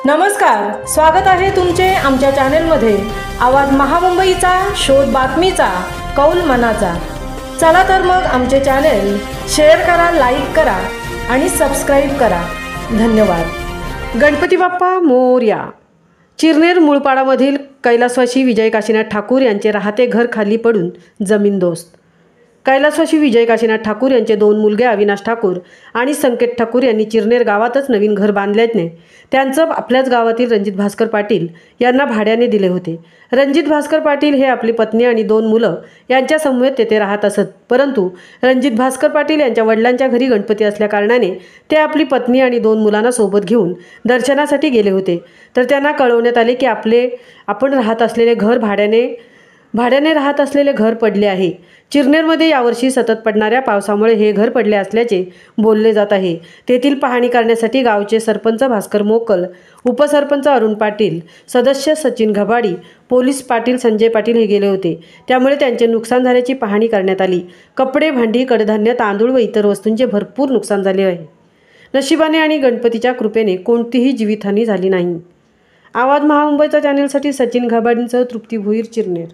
नमस्कार, स्वागत आहे तुमचे आमच्या चॅनलमध्ये। आवाज महामुंबईचा, शोध बातमीचा, कौल मनाचा। चला तर मग आमचे चॅनल शेअर करा, लाईक करा आणि सबस्क्राइब करा। धन्यवाद। गणपती बाप्पा मोरया। चिरनेर मुळपाडामधील कैलासवासी विजय काशीनाथ ठाकूर यांचे राहते घर खाली पडून जमीनदोस्त। कैलासवासी विजय काशीनाथ ठाकूर यांचे 2 मुलगे अविनाश ठाकूर आणि संकेत ठाकूर यांनी चिरनेर गावातच नवीन घर बांधल्याने त्यांचं आपल्याच गावातील रणजित भास्कर पाटील यांना भाड्याने दिले होते। रणजित भास्कर पाटील हे आपली पत्नी आणि 2 मुलं यांच्या समवेत तेथे राहत असत, परंतु रणजित भास्कर पाटील यांच्या वडिलांच्या घरी गणपती असल्या कारणाने ते आपली पत्नी आणि 2 मुलांना सोबत घेऊन दर्शनासाठी गेले होते। तर त्यांना कळवण्यात आले की आपण राहत असलेले घर भाड्याने राहत असलेले घर पडले आहे। चिरनेरमध्ये यावर्षी सतत पडणाऱ्या पावसामुळे हे घर पडले असल्याचे बोलले जात आहे। तेथील पाहणी करण्यासाठी गावचे सरपंच भास्कर मोकल, उपसरपंच अरुण पाटील, सदस्य सचिन घबाडी, पोलीस पाटील संजय पाटील हे गेले होते। त्यामुळे त्यांचे नुकसान झाल्याची पाहणी करण्यात आली। कपडे, भांडी, कडधान्य, तांदूळ व इतर वस्तूंचे भरपूर नुकसान झाले आहे। नशिबाने आणि गणपतीच्या कृपेने कोणतीही जीवितहानी झाली नाही। आवाज महामुंबईच्या चॅनलसाठी सचिन घबाडींसह तृप्ती भोईर, चिरनेर।